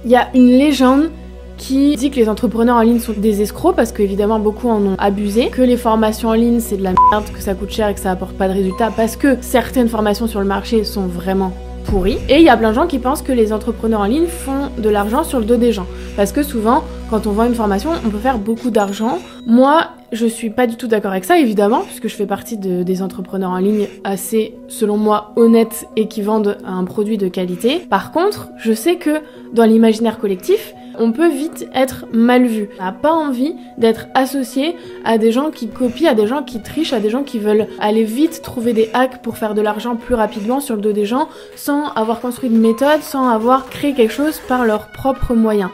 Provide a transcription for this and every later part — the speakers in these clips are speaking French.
Il y a une légende qui dit que les entrepreneurs en ligne sont des escrocs parce qu'évidemment beaucoup en ont abusé, que les formations en ligne c'est de la merde, que ça coûte cher et que ça apporte pas de résultats parce que certaines formations sur le marché sont vraiment pourries. Et il y a plein de gens qui pensent que les entrepreneurs en ligne font de l'argent sur le dos des gens parce que souvent quand on vend une formation on peut faire beaucoup d'argent. Moi je suis pas du tout d'accord avec ça évidemment puisque je fais partie des entrepreneurs en ligne assez selon moi honnêtes et qui vendent un produit de qualité. Par contre je sais que dans l'imaginaire collectif on peut vite être mal vu. On n'a pas envie d'être associé à des gens qui copient, à des gens qui trichent, à des gens qui veulent aller vite trouver des hacks pour faire de l'argent plus rapidement sur le dos des gens sans avoir construit une méthode, sans avoir créé quelque chose par leurs propres moyens.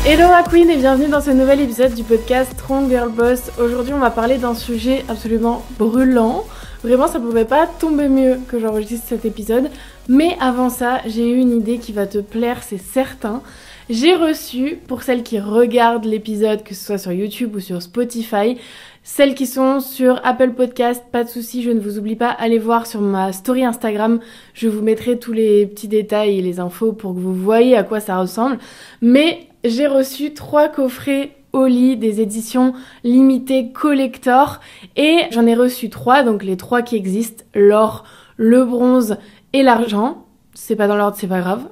Hello ma queen et bienvenue dans ce nouvel épisode du podcast Strong Girl Boss. Aujourd'hui on va parler d'un sujet absolument brûlant. Vraiment ça pouvait pas tomber mieux que j'enregistre cet épisode. Mais avant ça, j'ai eu une idée qui va te plaire, c'est certain. J'ai reçu, pour celles qui regardent l'épisode, que ce soit sur YouTube ou sur Spotify, celles qui sont sur Apple Podcast, pas de soucis, je ne vous oublie pas, allez voir sur ma story Instagram, je vous mettrai tous les petits détails et les infos pour que vous voyez à quoi ça ressemble. Mais j'ai reçu 3 coffrets Oli des éditions limitées collector et j'en ai reçu 3, donc les 3 qui existent, l'or, le bronze et l'argent. C'est pas dans l'ordre, c'est pas grave.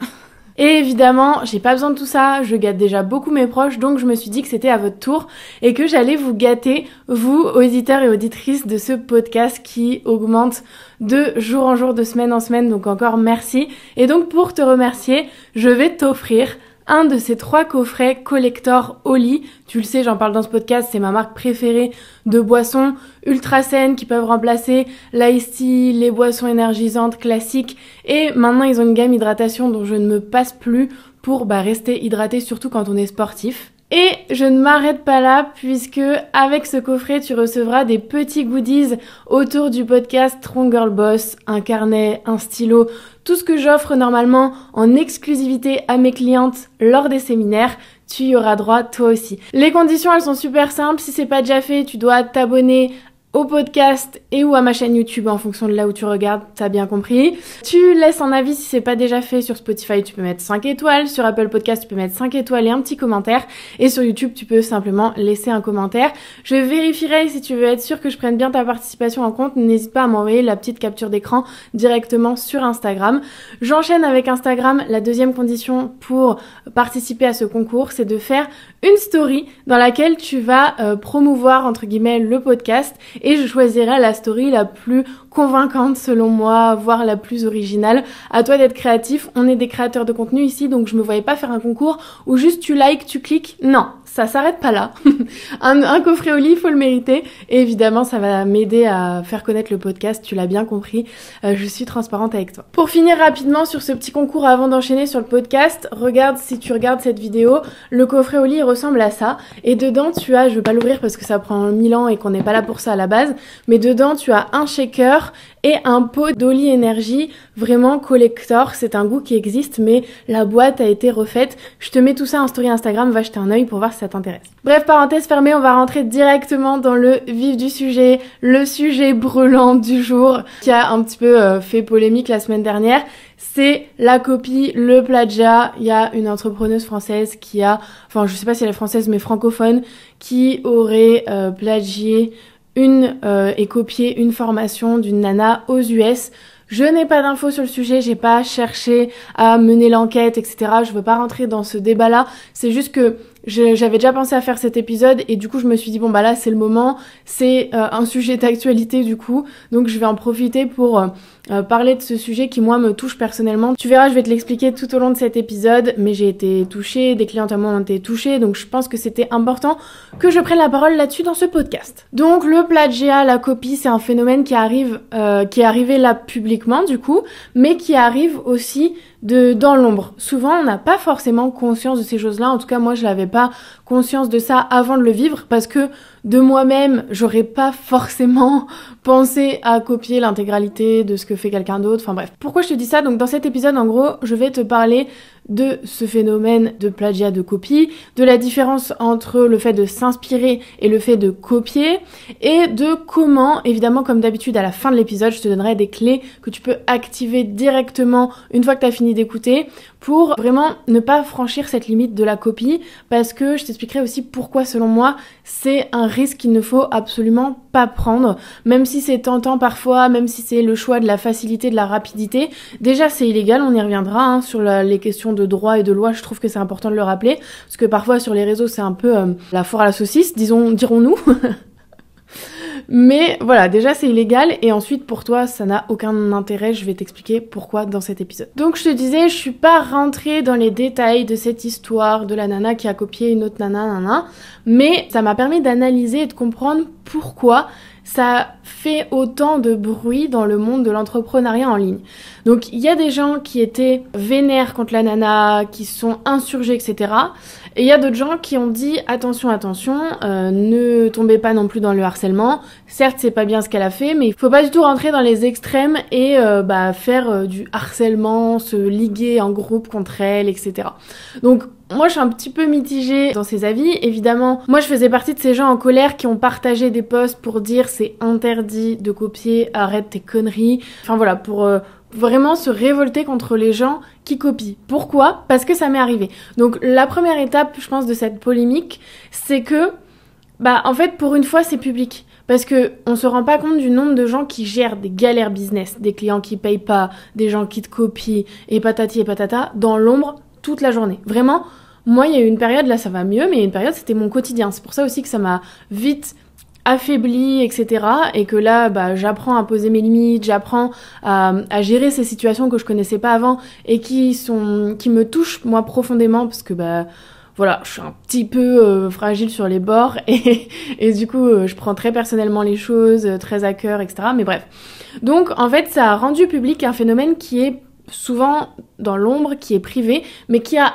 Et évidemment, j'ai pas besoin de tout ça, je gâte déjà beaucoup mes proches, donc je me suis dit que c'était à votre tour et que j'allais vous gâter, vous, auditeurs et auditrices de ce podcast qui augmente de jour en jour, de semaine en semaine, donc encore merci. Et donc pour te remercier, je vais t'offrir un de ces 3 coffrets collector Oli. Tu le sais, j'en parle dans ce podcast, c'est ma marque préférée de boissons ultra saines qui peuvent remplacer l'ice tea, les boissons énergisantes classiques. Et maintenant, ils ont une gamme hydratation dont je ne me passe plus pour rester hydraté, surtout quand on est sportif. Et je ne m'arrête pas là puisque avec ce coffret, tu recevras des petits goodies autour du podcast Strong Girl Boss, un carnet, un stylo, tout ce que j'offre normalement en exclusivité à mes clientes lors des séminaires. Tu y auras droit toi aussi. Les conditions, elles sont super simples. Si c'est pas déjà fait, tu dois t'abonner au podcast et ou à ma chaîne YouTube en fonction de là où tu regardes, t'as bien compris. Tu laisses un avis si c'est pas déjà fait. Sur Spotify, tu peux mettre 5 étoiles. Sur Apple Podcast, tu peux mettre 5 étoiles et un petit commentaire. Et sur YouTube, tu peux simplement laisser un commentaire. Je vérifierai si tu veux être sûr que je prenne bien ta participation en compte. N'hésite pas à m'envoyer la petite capture d'écran directement sur Instagram. J'enchaîne avec Instagram. La deuxième condition pour participer à ce concours, c'est de faire une story dans laquelle tu vas promouvoir entre guillemets le podcast et je choisirai la story la plus convaincante selon moi, voire la plus originale. À toi d'être créatif, on est des créateurs de contenu ici, donc je me voyais pas faire un concours où juste tu likes, tu cliques. Non, ça s'arrête pas là. un coffret Oli, il faut le mériter. Et évidemment, ça va m'aider à faire connaître le podcast, tu l'as bien compris. Je suis transparente avec toi. Pour finir rapidement sur ce petit concours avant d'enchaîner sur le podcast, regarde, si tu regardes cette vidéo, le coffret Oli ressemble à ça. Et dedans, tu as, je vais pas l'ouvrir parce que ça prend 1000 ans et qu'on n'est pas là pour ça à la base, mais dedans, tu as un shaker et un pot d'Oli Energy vraiment collector. C'est un goût qui existe, mais la boîte a été refaite. Je te mets tout ça en story Instagram, va jeter un œil pour voir si ça t'intéresse. Bref, parenthèse fermée, on va rentrer directement dans le vif du sujet, le sujet brûlant du jour qui a un petit peu fait polémique la semaine dernière. C'est la copie, le plagiat. Il y a une entrepreneuse française qui a, enfin je sais pas si elle est française mais francophone, qui aurait plagié et copié une formation d'une nana aux US. Je n'ai pas d'infos sur le sujet, j'ai pas cherché à mener l'enquête, etc. Je veux pas rentrer dans ce débat-là. C'est juste que j'avais déjà pensé à faire cet épisode et du coup je me suis dit bon là c'est le moment, c'est un sujet d'actualité du coup, donc je vais en profiter pour parler de ce sujet qui moi me touche personnellement. Tu verras, je vais te l'expliquer tout au long de cet épisode, mais j'ai été touchée, des clientes à moi ont été touchées, donc je pense que c'était important que je prenne la parole là-dessus dans ce podcast. Donc le plagiat, la copie, c'est un phénomène qui arrive, qui est arrivé là publiquement du coup, mais qui arrive aussi dans l'ombre. Souvent, on n'a pas forcément conscience de ces choses-là. En tout cas, moi, je n'avais pas conscience de ça avant de le vivre parce que de moi-même, j'aurais pas forcément pensé à copier l'intégralité de ce que fait quelqu'un d'autre. Enfin bref. Pourquoi je te dis ça? Donc dans cet épisode, en gros, je vais te parler de ce phénomène de plagiat, de copie, de la différence entre le fait de s'inspirer et le fait de copier, et de comment, évidemment, comme d'habitude, à la fin de l'épisode, je te donnerai des clés que tu peux activer directement une fois que tu as fini d'écouter pour vraiment ne pas franchir cette limite de la copie, parce que je t'expliquerai aussi pourquoi, selon moi, c'est un risque qu'il ne faut absolument pas prendre, même si c'est tentant parfois, même si c'est le choix de la facilité, de la rapidité. Déjà, c'est illégal, on y reviendra sur les questions de droit et de loi, je trouve que c'est important de le rappeler, parce que parfois sur les réseaux, c'est un peu la foire à la saucisse, dirons-nous. Mais voilà, déjà c'est illégal et ensuite pour toi ça n'a aucun intérêt, je vais t'expliquer pourquoi dans cet épisode. Donc je te disais, je suis pas rentrée dans les détails de cette histoire de la nana qui a copié une autre nana, mais ça m'a permis d'analyser et de comprendre pourquoi ça fait autant de bruit dans le monde de l'entrepreneuriat en ligne. Donc il y a des gens qui étaient vénères contre la nana, qui se sont insurgés, etc. Et il y a d'autres gens qui ont dit attention, ne tombez pas non plus dans le harcèlement. Certes, c'est pas bien ce qu'elle a fait, mais il faut pas du tout rentrer dans les extrêmes et faire du harcèlement, se liguer en groupe contre elle, etc. Donc moi, je suis un petit peu mitigée dans ces avis. Évidemment, moi, je faisais partie de ces gens en colère qui ont partagé des posts pour dire c'est interdit de copier, arrête tes conneries. Enfin voilà, pour vraiment se révolter contre les gens qui copient. Pourquoi? Parce que ça m'est arrivé. Donc la première étape, je pense, de cette polémique, c'est que, en fait, pour une fois, c'est public. Parce que on se rend pas compte du nombre de gens qui gèrent des galères business, des clients qui payent pas, des gens qui te copient, et patati et patata, dans l'ombre, toute la journée. Vraiment, moi, il y a eu une période, là, ça va mieux, mais il y a une période, c'était mon quotidien. C'est pour ça aussi que ça m'a vite affaiblie, etc. Et que là, j'apprends à poser mes limites, j'apprends à gérer ces situations que je connaissais pas avant et qui me touchent, moi, profondément, parce que, voilà, je suis un petit peu fragile sur les bords et du coup, je prends très personnellement les choses, très à cœur, etc. Mais bref. Donc, en fait, ça a rendu public un phénomène qui est souvent dans l'ombre, qui est privé, mais qui a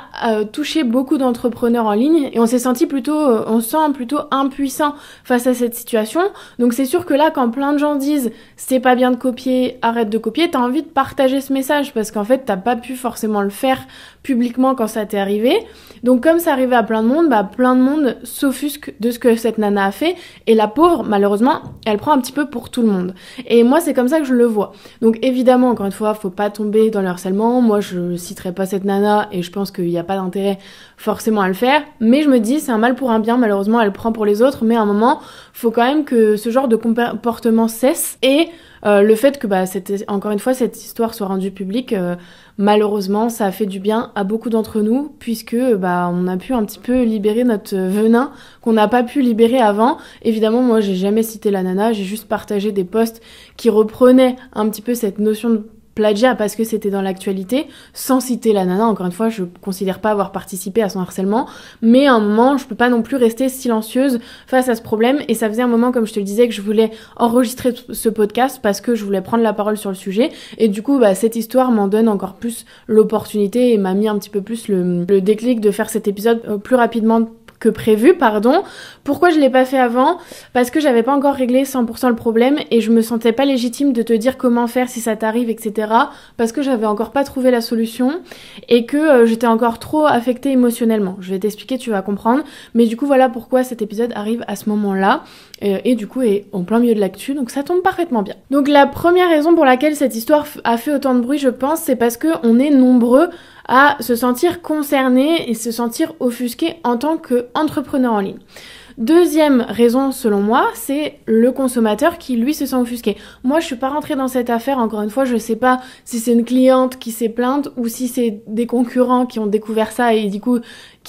touché beaucoup d'entrepreneurs en ligne et on se sent plutôt impuissant face à cette situation. Donc c'est sûr que là, quand plein de gens disent c'est pas bien de copier, arrête de copier, t'as envie de partager ce message parce qu'en fait t'as pas pu forcément le faire publiquement quand ça t'est arrivé. Donc comme ça arrivait à plein de monde s'offusque de ce que cette nana a fait et la pauvre, malheureusement, elle prend un petit peu pour tout le monde. Et moi c'est comme ça que je le vois. Donc évidemment, encore une fois, faut pas tomber dans le harcèlement. Moi je citerai pas cette nana et je pense qu'il n'y a pas d'intérêt forcément à le faire, mais je me dis c'est un mal pour un bien, malheureusement elle prend pour les autres, mais à un moment faut quand même que ce genre de comportement cesse et le fait que encore une fois cette histoire soit rendue publique, malheureusement ça a fait du bien à beaucoup d'entre nous puisque on a pu un petit peu libérer notre venin qu'on n'a pas pu libérer avant. Évidemment moi j'ai jamais cité la nana, j'ai juste partagé des posts qui reprenaient un petit peu cette notion de plagiat parce que c'était dans l'actualité, sans citer la nana. Encore une fois, je considère pas avoir participé à son harcèlement, mais à un moment, je peux pas non plus rester silencieuse face à ce problème, et ça faisait un moment, comme je te le disais, que je voulais enregistrer ce podcast parce que je voulais prendre la parole sur le sujet, et du coup, cette histoire m'en donne encore plus l'opportunité et m'a mis un petit peu plus le déclic de faire cet épisode plus rapidement que prévu, Pourquoi je l'ai pas fait avant? Parce que j'avais pas encore réglé 100% le problème et je me sentais pas légitime de te dire comment faire si ça t'arrive, etc. Parce que j'avais encore pas trouvé la solution et que j'étais encore trop affectée émotionnellement. Je vais t'expliquer, tu vas comprendre. Mais du coup, voilà pourquoi cet épisode arrive à ce moment-là et du coup est en plein milieu de l'actu, donc ça tombe parfaitement bien. Donc la première raison pour laquelle cette histoire a fait autant de bruit, je pense, c'est parce que on est nombreux à se sentir concerné et se sentir offusqué en tant qu'entrepreneur en ligne. Deuxième raison, selon moi, c'est le consommateur qui, lui, se sent offusqué. Moi, je suis pas rentrée dans cette affaire, encore une fois, je sais pas si c'est une cliente qui s'est plainte ou si c'est des concurrents qui ont découvert ça et du coup,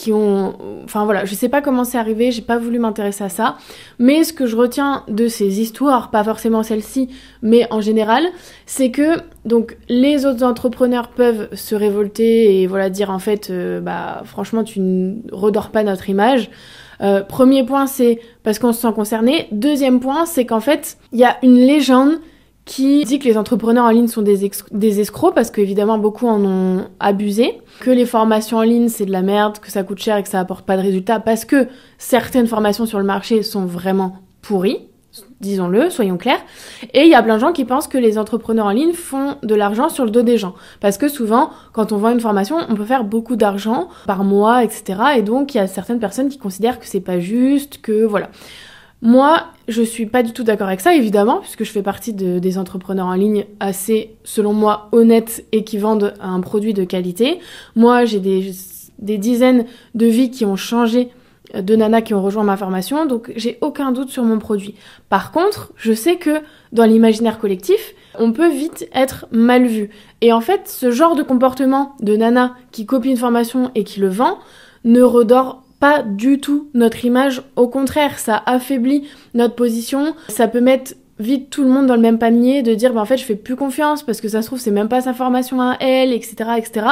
je sais pas comment c'est arrivé, j'ai pas voulu m'intéresser à ça. Mais ce que je retiens de ces histoires, pas forcément celle-ci, mais en général, c'est que, donc, les autres entrepreneurs peuvent se révolter et dire en fait, franchement, tu ne redors pas notre image. Premier point, c'est parce qu'on se sent concerné. Deuxième point, c'est qu'en fait, il y a une légende qui dit que les entrepreneurs en ligne sont des escrocs parce qu'évidemment beaucoup en ont abusé, que les formations en ligne c'est de la merde, que ça coûte cher et que ça apporte pas de résultats parce que certaines formations sur le marché sont vraiment pourries, disons-le, soyons clairs. Et il y a plein de gens qui pensent que les entrepreneurs en ligne font de l'argent sur le dos des gens. Parce que souvent, quand on vend une formation, on peut faire beaucoup d'argent par mois, etc. Et donc, il y a certaines personnes qui considèrent que c'est pas juste, que voilà. Moi, je suis pas du tout d'accord avec ça, évidemment, puisque je fais partie des entrepreneurs en ligne assez, selon moi, honnêtes et qui vendent un produit de qualité. Moi, j'ai des dizaines de vies qui ont changé, de nanas qui ont rejoint ma formation, donc j'ai aucun doute sur mon produit. Par contre, je sais que dans l'imaginaire collectif, on peut vite être mal vu. Et en fait, ce genre de comportement de nana qui copie une formation et qui le vend ne redore pas du tout notre image. Au contraire, ça affaiblit notre position. Ça peut mettre vite tout le monde dans le même panier, de dire en fait je fais plus confiance parce que ça se trouve c'est même pas sa formation à elle, etc. etc.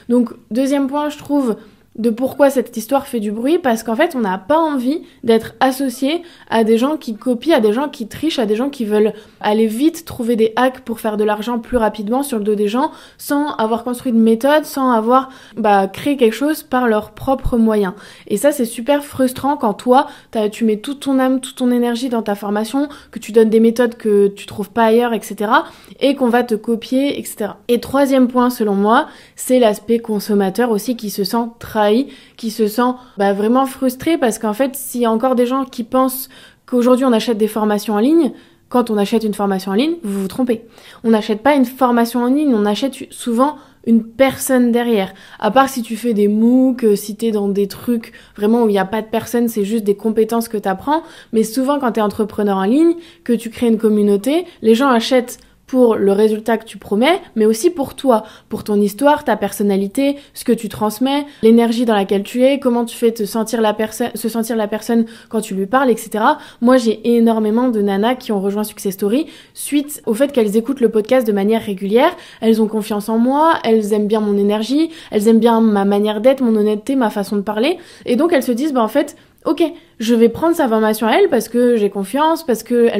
Donc deuxième point, je trouve, de pourquoi cette histoire fait du bruit, parce qu'en fait on n'a pas envie d'être associé à des gens qui copient, à des gens qui trichent, à des gens qui veulent aller vite trouver des hacks pour faire de l'argent plus rapidement sur le dos des gens sans avoir construit de méthode, sans avoir créé quelque chose par leurs propres moyens. Et ça c'est super frustrant quand toi tu mets toute ton âme, toute ton énergie dans ta formation, que tu donnes des méthodes que tu trouves pas ailleurs, etc. et qu'on va te copier, etc. Et troisième point selon moi, c'est l'aspect consommateur aussi qui se sent qui se sent vraiment frustré parce qu'en fait, s'il y a encore des gens qui pensent qu'aujourd'hui on achète des formations en ligne, quand on achète une formation en ligne, vous vous trompez. On n'achète pas une formation en ligne, on achète souvent une personne derrière. À part si tu fais des MOOC, si t'es dans des trucs vraiment où il n'y a pas de personne, c'est juste des compétences que t'apprends. Mais souvent quand t'es entrepreneur en ligne, que tu crées une communauté, les gens achètent pour le résultat que tu promets, mais aussi pour toi, pour ton histoire, ta personnalité, ce que tu transmets, l'énergie dans laquelle tu es, comment tu fais se sentir la personne quand tu lui parles, etc. Moi, j'ai énormément de nanas qui ont rejoint Success Story suite au fait qu'elles écoutent le podcast de manière régulière, elles ont confiance en moi, elles aiment bien mon énergie, elles aiment bien ma manière d'être, mon honnêteté, ma façon de parler, et donc elles se disent, en fait, ok, je vais prendre sa formation à elle parce que j'ai confiance, parce que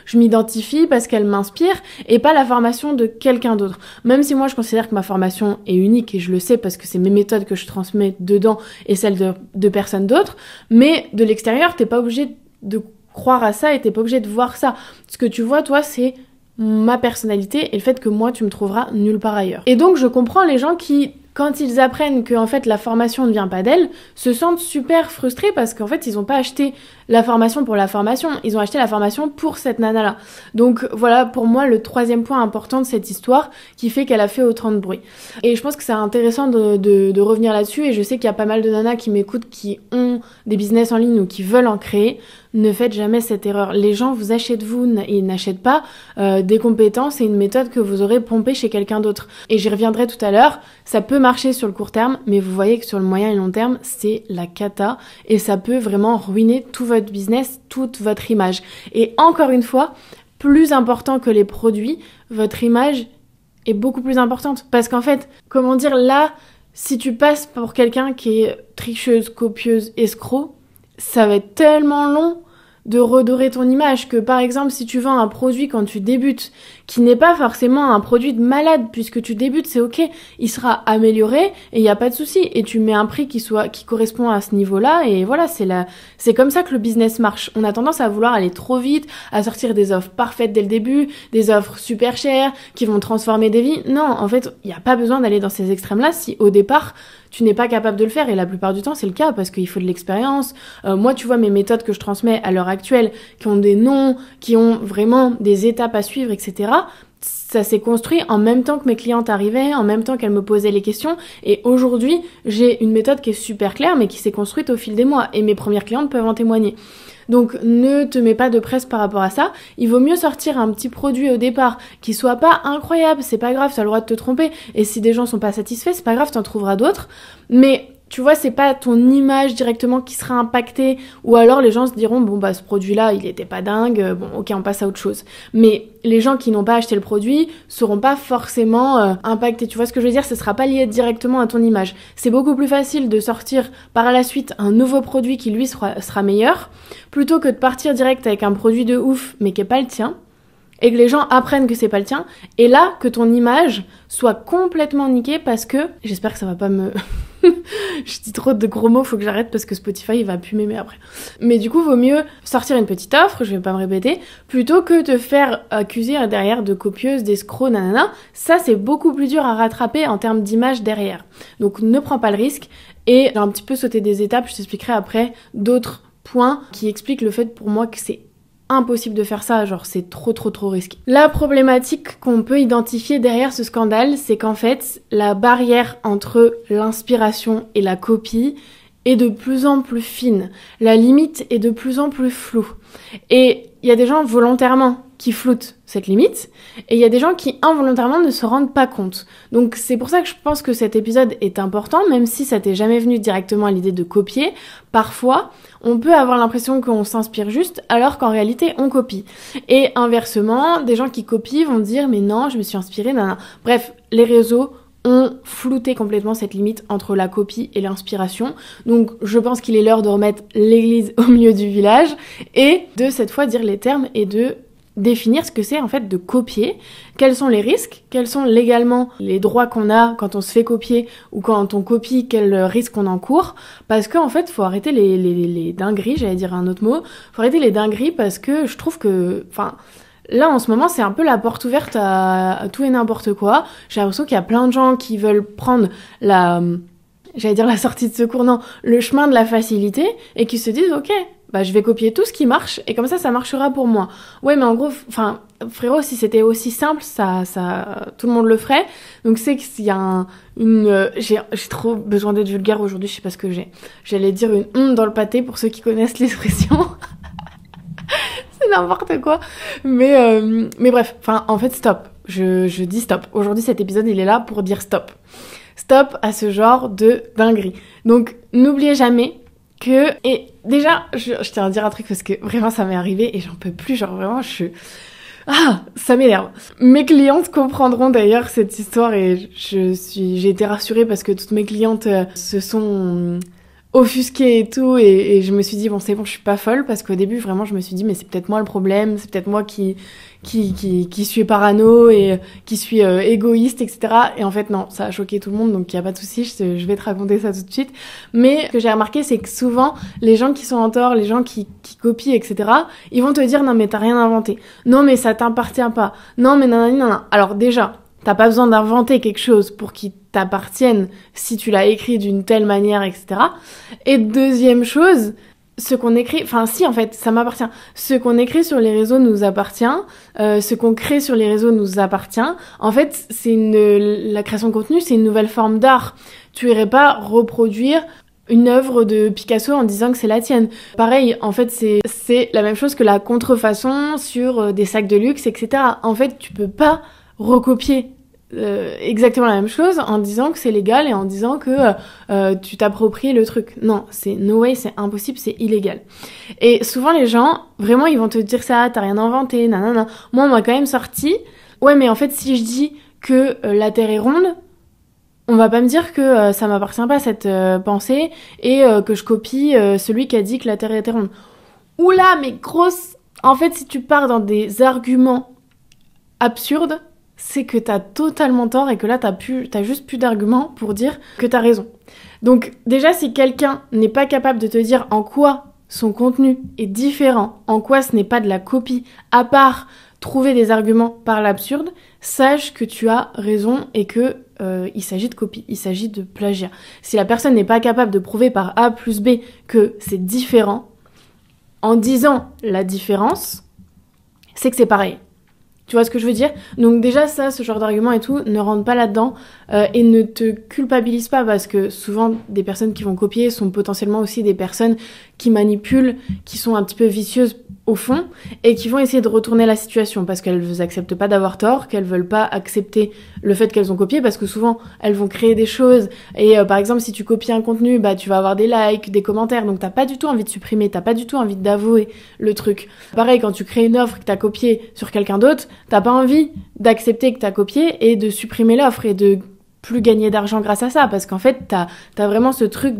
je m'identifie, parce qu'elle m'inspire, et pas la formation de quelqu'un d'autre. Même si moi je considère que ma formation est unique, et je le sais parce que c'est mes méthodes que je transmets dedans et celles de personnes d'autres, mais de l'extérieur, t'es pas obligé de croire à ça et t'es pas obligé de voir ça. Ce que tu vois, toi, c'est ma personnalité et le fait que moi, tu me trouveras nulle part ailleurs. Et donc, je comprends les gens qui, quand ils apprennent que en fait la formation ne vient pas d'elle, se sentent super frustrés parce qu'en fait ils ont pas acheté la formation pour la formation, ils ont acheté la formation pour cette nana-là. Donc voilà pour moi le troisième point important de cette histoire qui fait qu'elle a fait autant de bruit. Et je pense que c'est intéressant de revenir là-dessus, et je sais qu'il y a pas mal de nanas qui m'écoutent qui ont des business en ligne ou qui veulent en créer. Ne faites jamais cette erreur. Les gens vous achètent et n'achètent pas des compétences et une méthode que vous aurez pompée chez quelqu'un d'autre. Et j'y reviendrai tout à l'heure, ça peut marcher sur le court terme, mais vous voyez que sur le moyen et long terme, c'est la cata et ça peut vraiment ruiner tout votre business, toute votre image. Et encore une fois, plus important que les produits, votre image est beaucoup plus importante. Parce qu'en fait, comment dire, là, si tu passes pour quelqu'un qui est tricheuse, copieuse, escroc, ça va être tellement long de redorer ton image que par exemple si tu vends un produit quand tu débutes qui n'est pas forcément un produit de malade, puisque tu débutes, c'est ok, il sera amélioré et il n'y a pas de souci, et tu mets un prix qui correspond à ce niveau-là, et voilà, c'est comme ça que le business marche. On a tendance à vouloir aller trop vite, à sortir des offres parfaites dès le début, des offres super chères qui vont transformer des vies. Non, en fait, il n'y a pas besoin d'aller dans ces extrêmes-là si au départ tu n'es pas capable de le faire, et la plupart du temps c'est le cas parce qu'il faut de l'expérience. Moi, tu vois, mes méthodes que je transmets à l'heure actuelle, qui ont des noms, qui ont vraiment des étapes à suivre, etc., ça s'est construit en même temps que mes clientes arrivaient, en même temps qu'elles me posaient les questions, et aujourd'hui j'ai une méthode qui est super claire mais qui s'est construite au fil des mois, et mes premières clientes peuvent en témoigner. Donc ne te mets pas de presse par rapport à ça, il vaut mieux sortir un petit produit au départ qui soit pas incroyable, c'est pas grave, t'as le droit de te tromper, et si des gens sont pas satisfaits, c'est pas grave, t'en trouveras d'autres, mais tu vois, c'est pas ton image directement qui sera impactée, ou alors les gens se diront bon ce produit-là, il était pas dingue, bon ok, on passe à autre chose. Mais les gens qui n'ont pas acheté le produit seront pas forcément impactés. Tu vois ce que je veux dire? Ce sera pas lié directement à ton image. C'est beaucoup plus facile de sortir par la suite un nouveau produit qui lui sera meilleur, plutôt que de partir direct avec un produit de ouf mais qui est pas le tien. et que les gens apprennent que c'est pas le tien, et là que ton image soit complètement niquée parce que, j'espère que ça va pas me... Je dis trop de gros mots, faut que j'arrête parce que Spotify il va plus m'aimer après. Mais du coup, vaut mieux sortir une petite offre, je vais pas me répéter, plutôt que te faire accuser derrière de copieuse, d'escroc, nanana. Ça, c'est beaucoup plus dur à rattraper en termes d'image derrière. Donc ne prends pas le risque et j'ai un petit peu sauté des étapes, je t'expliquerai après d'autres points qui expliquent le fait pour moi que c'est impossible de faire ça, genre c'est trop risqué. La problématique qu'on peut identifier derrière ce scandale, c'est qu'en fait, la barrière entre l'inspiration et la copie est de plus en plus fine. La limite est de plus en plus floue. Et il y a des gens volontairement qui floutent cette limite, et il y a des gens qui involontairement ne se rendent pas compte. Donc c'est pour ça que je pense que cet épisode est important, même si ça t'est jamais venu directement à l'idée de copier. Parfois, on peut avoir l'impression qu'on s'inspire juste, alors qu'en réalité, on copie. Et inversement, des gens qui copient vont dire « mais non, je me suis inspirée, nanana ». Bref, les réseaux ont flouté complètement cette limite entre la copie et l'inspiration. Donc je pense qu'il est l'heure de remettre l'église au milieu du village, et de cette fois dire les termes et de définir ce que c'est en fait de copier, quels sont les risques, quels sont légalement les droits qu'on a quand on se fait copier ou quand on copie, quels risques on encourt, parce qu'en fait faut arrêter les dingueries, j'allais dire un autre mot, faut arrêter les dingueries parce que je trouve que, là, en ce moment, c'est un peu la porte ouverte à tout et n'importe quoi. J'ai l'impression qu'il y a plein de gens qui veulent prendre la sortie de secours, non, le chemin de la facilité, et qui se disent, ok, je vais copier tout ce qui marche, et comme ça marchera pour moi. Ouais, mais en gros, frérot, si c'était aussi simple, ça, tout le monde le ferait. Donc c'est qu'il y a j'ai trop besoin d'être vulgaire aujourd'hui, je sais pas ce que j'ai. J'allais dire une dans le pâté pour ceux qui connaissent l'expression. C'est n'importe quoi. Mais bref, en fait, stop. Je dis stop. Aujourd'hui, cet épisode, il est là pour dire stop. Stop à ce genre de dinguerie. Donc, n'oubliez jamais que... Et déjà, je tiens à dire un truc parce que vraiment, ça m'est arrivé et j'en peux plus. Genre, vraiment, ça m'énerve. Mes clientes comprendront d'ailleurs cette histoire et j'ai été rassurée parce que toutes mes clientes se sont... offusquée et tout, et je me suis dit bon c'est bon, je suis pas folle, parce qu'au début vraiment je me suis dit mais c'est peut-être moi le problème, c'est peut-être moi qui suis parano et qui suis égoïste, etc. Et en fait non, ça a choqué tout le monde, donc il y a pas de souci, je vais te raconter ça tout de suite. Mais ce que j'ai remarqué, c'est que souvent les gens qui sont en tort, les gens qui copient, etc., ils vont te dire non mais t'as rien inventé, non mais ça t'appartient pas, non mais nanana. Alors déjà, t'as pas besoin d'inventer quelque chose pour qu'il t'appartienne si tu l'as écrit d'une telle manière, etc. Et deuxième chose, ce qu'on écrit... si, en fait, ça m'appartient. Ce qu'on écrit sur les réseaux nous appartient. Ce qu'on crée sur les réseaux nous appartient. En fait, la création de contenu, c'est une nouvelle forme d'art. Tu irais pas reproduire une œuvre de Picasso en disant que c'est la tienne. Pareil, en fait, c'est la même chose que la contrefaçon sur des sacs de luxe, etc. En fait, tu peux pas recopier exactement la même chose en disant que c'est légal et en disant que tu t'appropries le truc. Non, c'est no way, c'est impossible, c'est illégal. Et souvent les gens, vraiment, ils vont te dire ça, t'as rien inventé, nanana. Moi, on m'a quand même sorti, ouais, mais en fait, si je dis que la Terre est ronde, on va pas me dire que ça m'appartient pas cette pensée et que je copie celui qui a dit que la Terre était ronde. Oula, mais grosse... En fait, si tu pars dans des arguments absurdes, c'est que t'as totalement tort et que là t'as juste plus d'arguments pour dire que t'as raison. Donc déjà, si quelqu'un n'est pas capable de te dire en quoi son contenu est différent, en quoi ce n'est pas de la copie, à part trouver des arguments par l'absurde, sache que tu as raison et que il s'agit de copie, il s'agit de plagiat. Si la personne n'est pas capable de prouver par A plus B que c'est différent, en disant la différence, c'est que c'est pareil. Tu vois ce que je veux dire? Donc déjà ça, ce genre d'argument et tout, ne rentre pas là-dedans et ne te culpabilise pas, parce que souvent des personnes qui vont copier sont potentiellement aussi des personnes qui manipulent, qui sont un petit peu vicieuses au fond et qui vont essayer de retourner la situation parce qu'elles n'acceptent pas d'avoir tort, qu'elles veulent pas accepter le fait qu'elles ont copié, parce que souvent elles vont créer des choses et par exemple si tu copies un contenu, tu vas avoir des likes, des commentaires, donc t'as pas du tout envie de supprimer, t'as pas du tout envie d'avouer le truc. Pareil, quand tu crées une offre que t'as copiée sur quelqu'un d'autre, t'as pas envie d'accepter que t'as copié et de supprimer l'offre et de plus gagner d'argent grâce à ça, parce qu'en fait t'as vraiment ce truc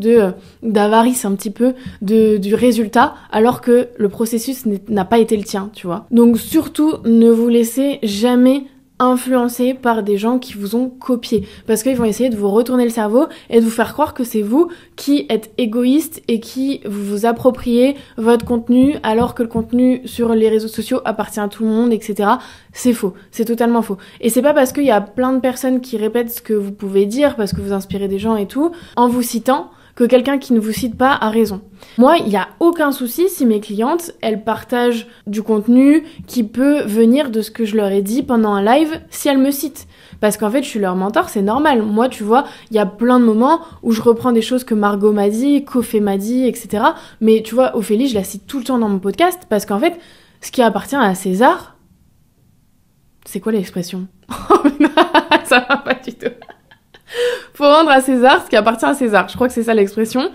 d'avarice un petit peu du résultat, alors que le processus n'a pas été le tien, tu vois. Donc surtout, ne vous laissez jamais influencés par des gens qui vous ont copié, parce qu'ils vont essayer de vous retourner le cerveau et de vous faire croire que c'est vous qui êtes égoïste et qui vous appropriez votre contenu, alors que le contenu sur les réseaux sociaux appartient à tout le monde, etc. C'est faux, c'est totalement faux. Et c'est pas parce qu'il y a plein de personnes qui répètent ce que vous pouvez dire, parce que vous inspirez des gens et tout, en vous citant, que quelqu'un qui ne vous cite pas a raison. Moi, il n'y a aucun souci si mes clientes, elles partagent du contenu qui peut venir de ce que je leur ai dit pendant un live si elles me citent. Parce qu'en fait, je suis leur mentor, c'est normal. Moi, tu vois, il y a plein de moments où je reprends des choses que Margot m'a dit, qu'Ophé m'a dit, etc. Mais tu vois, Ophélie, je la cite tout le temps dans mon podcast parce qu'en fait, ce qui appartient à César... C'est quoi l'expression? Ça va pas du tout. Faut rendre à César ce qui appartient à César. Je crois que c'est ça l'expression.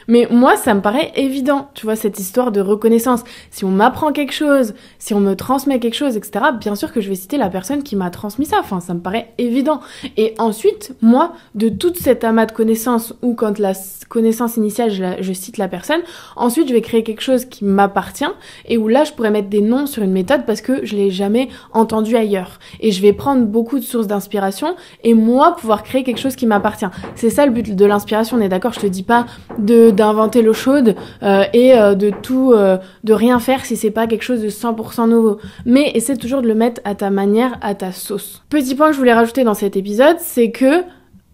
Mais moi, ça me paraît évident, tu vois, cette histoire de reconnaissance. Si on m'apprend quelque chose, si on me transmet quelque chose, etc., bien sûr que je vais citer la personne qui m'a transmis ça. Enfin, ça me paraît évident. Et ensuite, moi, de toute cette amas de connaissances, ou quand la connaissance initiale, je cite la personne, ensuite, je vais créer quelque chose qui m'appartient, et où là, je pourrais mettre des noms sur une méthode parce que je l'ai jamais entendu ailleurs. Et je vais prendre beaucoup de sources d'inspiration, et moi, pouvoir créer quelque chose qui m'appartient. C'est ça le but de l'inspiration, on est d'accord? Je te dis pas d'inventer l'eau chaude de rien faire si c'est pas quelque chose de 100% nouveau. Mais essaie toujours de le mettre à ta manière, à ta sauce. Petit point que je voulais rajouter dans cet épisode, c'est que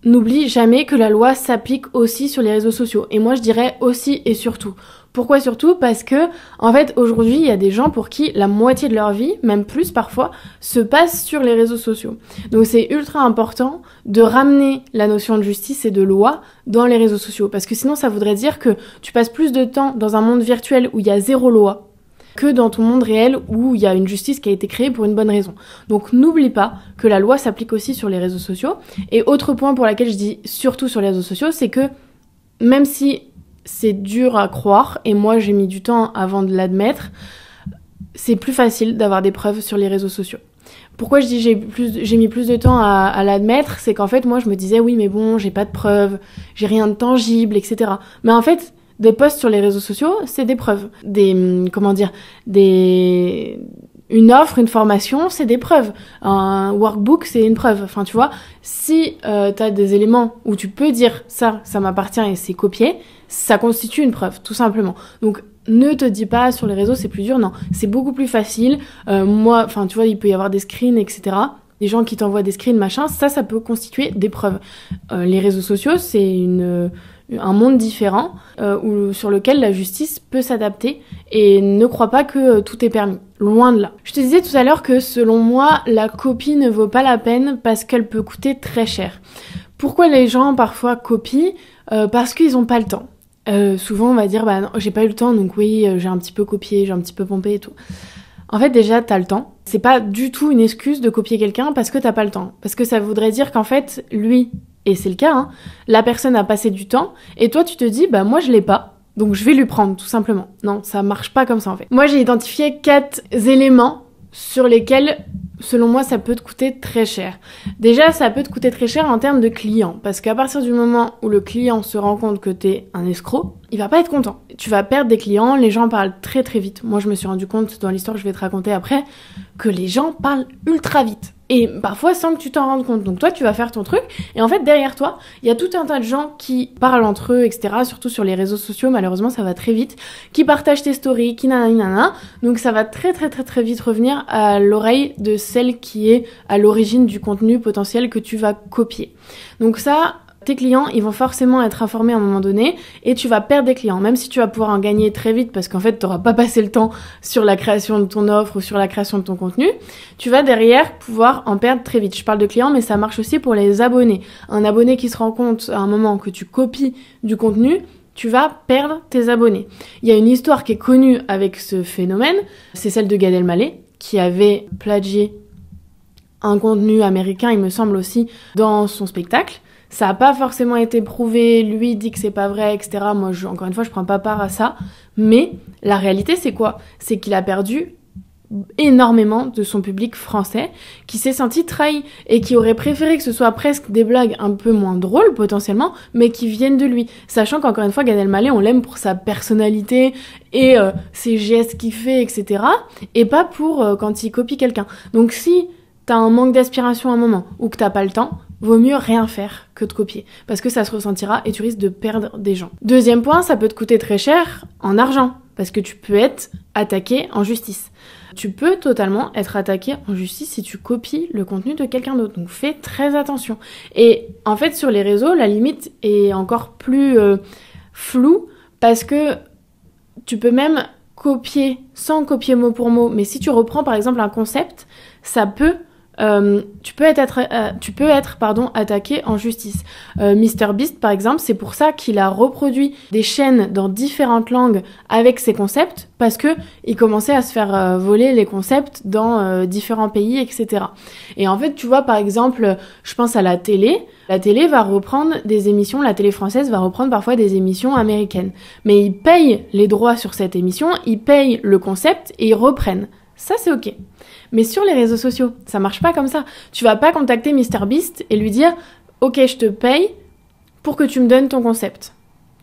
n'oublie jamais que la loi s'applique aussi sur les réseaux sociaux. Et moi, je dirais aussi et surtout. Pourquoi surtout? Parce que, en fait, aujourd'hui, il y a des gens pour qui la moitié de leur vie, même plus parfois, se passe sur les réseaux sociaux. Donc c'est ultra important de ramener la notion de justice et de loi dans les réseaux sociaux. Parce que sinon, ça voudrait dire que tu passes plus de temps dans un monde virtuel où il y a zéro loi que dans ton monde réel où il y a une justice qui a été créée pour une bonne raison. Donc n'oublie pas que la loi s'applique aussi sur les réseaux sociaux. Et autre point pour lequel je dis surtout sur les réseaux sociaux, c'est que même si c'est dur à croire, et moi j'ai mis du temps avant de l'admettre, c'est plus facile d'avoir des preuves sur les réseaux sociaux. Pourquoi je dis j'ai mis plus de temps à l'admettre, c'est qu'en fait moi je me disais oui mais bon j'ai pas de preuves, j'ai rien de tangible, etc. Mais en fait des posts sur les réseaux sociaux c'est des preuves, une offre, une formation, c'est des preuves. Un workbook, c'est une preuve. Enfin, tu vois, si t'as des éléments où tu peux dire ça m'appartient et c'est copié, ça constitue une preuve, tout simplement. Donc, ne te dis pas sur les réseaux, c'est plus dur. Non, c'est beaucoup plus facile. Moi, enfin, tu vois, il peut y avoir des screens, etc. Des gens qui t'envoient des screens, machin, ça peut constituer des preuves. Les réseaux sociaux, c'est un monde différent sur lequel la justice peut s'adapter et ne crois pas que tout est permis. Loin de là. Je te disais tout à l'heure que selon moi, la copie ne vaut pas la peine parce qu'elle peut coûter très cher. Pourquoi les gens parfois copient? Parce qu'ils ont pas le temps. Souvent on va dire bah non, j'ai pas eu le temps donc oui j'ai un petit peu copié, j'ai un petit peu pompé et tout. En fait déjà t'as le temps. C'est pas du tout une excuse de copier quelqu'un parce que t'as pas le temps. Parce que ça voudrait dire qu'en fait lui, et c'est le cas, hein, la personne a passé du temps et toi tu te dis bah moi je l'ai pas. Donc je vais lui prendre, tout simplement. Non, ça marche pas comme ça en fait. Moi j'ai identifié 4 éléments sur lesquels, selon moi, ça peut te coûter très cher. Déjà, ça peut te coûter très cher en termes de clients. Parce qu'à partir du moment où le client se rend compte que t'es un escroc, il va pas être content. Tu vas perdre des clients, les gens parlent très très vite. Moi je me suis rendu compte dans l'histoire que je vais te raconter après, que les gens parlent ultra vite. Et parfois sans que tu t'en rendes compte. Donc toi, tu vas faire ton truc. Et en fait, derrière toi, il y a tout un tas de gens qui parlent entre eux, etc. Surtout sur les réseaux sociaux, malheureusement, ça va très vite. Qui partagent tes stories, qui nanana. Donc ça va très très très très vite revenir à l'oreille de celle qui est à l'origine du contenu potentiel que tu vas copier. Donc ça... Tes clients, ils vont forcément être informés à un moment donné et tu vas perdre des clients, même si tu vas pouvoir en gagner très vite parce qu'en fait, tu n'auras pas passé le temps sur la création de ton offre ou sur la création de ton contenu. Tu vas derrière pouvoir en perdre très vite. Je parle de clients, mais ça marche aussi pour les abonnés. Un abonné qui se rend compte à un moment que tu copies du contenu, tu vas perdre tes abonnés. Il y a une histoire qui est connue avec ce phénomène, c'est celle de Gad Elmaleh, qui avait plagié un contenu américain, il me semble aussi, dans son spectacle. Ça n'a pas forcément été prouvé, lui dit que c'est pas vrai, etc. Moi, encore une fois, je prends pas part à ça. Mais la réalité, c'est quoi? C'est qu'il a perdu énormément de son public français qui s'est senti trahi et qui aurait préféré que ce soit presque des blagues un peu moins drôles potentiellement, mais qui viennent de lui. Sachant qu'encore une fois, Gad Elmaleh, on l'aime pour sa personnalité et ses gestes qu'il fait, etc. Et pas pour quand il copie quelqu'un. Donc si t'as un manque d'aspiration à un moment ou que t'as pas le temps, vaut mieux rien faire que de copier, parce que ça se ressentira et tu risques de perdre des gens. Deuxième point, ça peut te coûter très cher en argent, parce que tu peux être attaqué en justice. Tu peux totalement être attaqué en justice si tu copies le contenu de quelqu'un d'autre, donc fais très attention. Et en fait, sur les réseaux, la limite est encore plus floue, parce que tu peux même copier sans copier mot pour mot, mais si tu reprends par exemple un concept, ça peut... tu peux être attaqué en justice. MrBeast, par exemple, c'est pour ça qu'il a reproduit des chaînes dans différentes langues avec ses concepts, parce que il commençait à se faire voler les concepts dans différents pays, etc. Et en fait, tu vois, par exemple, je pense à la télé. La télé va reprendre des émissions, la télé française va reprendre parfois des émissions américaines. Mais ils payent les droits sur cette émission, ils payent le concept et ils reprennent. Ça, c'est ok. Mais sur les réseaux sociaux, ça marche pas comme ça. Tu vas pas contacter MrBeast et lui dire « Ok, je te paye pour que tu me donnes ton concept. »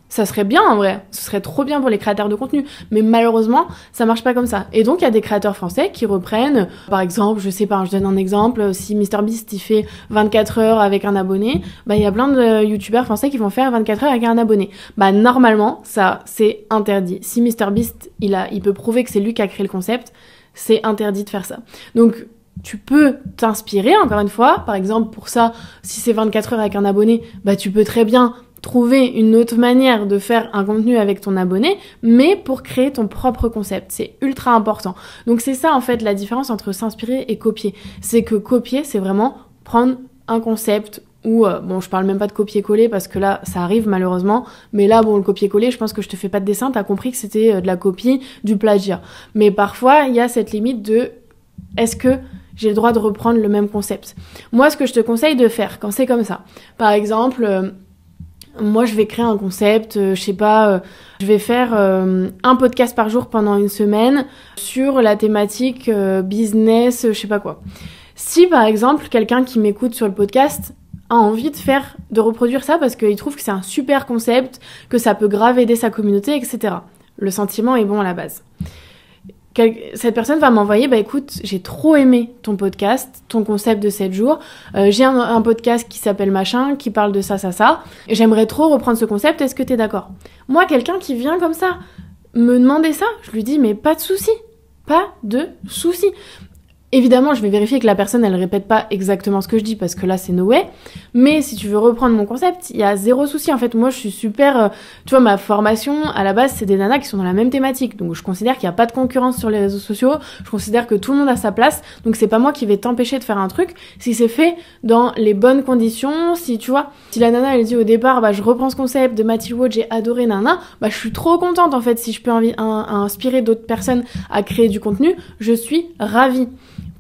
Ça serait bien en vrai, ce serait trop bien pour les créateurs de contenu, mais malheureusement, ça marche pas comme ça. Et donc, il y a des créateurs français qui reprennent, par exemple, je sais pas, je donne un exemple, si MrBeast il fait 24 heures avec un abonné, bah il y a plein de youtubeurs français qui vont faire 24 heures avec un abonné. Bah normalement, ça, c'est interdit. Si MrBeast, il peut prouver que c'est lui qui a créé le concept, c'est interdit de faire ça. Donc, tu peux t'inspirer, encore une fois. Par exemple, pour ça, si c'est 24 heures avec un abonné, bah, tu peux très bien trouver une autre manière de faire un contenu avec ton abonné, mais pour créer ton propre concept. C'est ultra important. Donc, c'est ça, en fait, la différence entre s'inspirer et copier. C'est que copier, c'est vraiment prendre un concept ou, bon, je parle même pas de copier-coller parce que là, ça arrive malheureusement, mais là, bon, le copier-coller, je pense que je te fais pas de dessin, t'as compris que c'était de la copie, du plagiat. Mais parfois, il y a cette limite de, est-ce que j'ai le droit de reprendre le même concept? Moi, ce que je te conseille de faire quand c'est comme ça, par exemple, moi, je vais créer un concept, je sais pas, je vais faire un podcast par jour pendant une semaine sur la thématique business, je sais pas quoi. Si, par exemple, quelqu'un qui m'écoute sur le podcast a envie de reproduire ça parce qu'il trouve que c'est un super concept, que ça peut grave aider sa communauté, etc. Le sentiment est bon à la base. Cette personne va m'envoyer, bah écoute, j'ai trop aimé ton podcast, ton concept de 7 jours, j'ai un podcast qui s'appelle machin, qui parle de ça, et j'aimerais trop reprendre ce concept, est-ce que t'es d'accord? Moi, quelqu'un qui vient comme ça me demander ça, je lui dis, mais pas de souci. Évidemment, je vais vérifier que la personne, elle répète pas exactement ce que je dis, parce que là, c'est no way. Mais si tu veux reprendre mon concept, il y a zéro souci. En fait, moi, je suis super... tu vois, ma formation, à la base, c'est des nanas qui sont dans la même thématique. Donc, je considère qu'il n'y a pas de concurrence sur les réseaux sociaux. Je considère que tout le monde a sa place. Donc, c'est pas moi qui vais t'empêcher de faire un truc. Si c'est fait dans les bonnes conditions, si, tu vois, si la nana, elle dit au départ, bah, je reprends ce concept de Mathilde Wood, j'ai adoré nana, bah, je suis trop contente, en fait, si je peux inspirer d'autres personnes à créer du contenu, je suis ravie.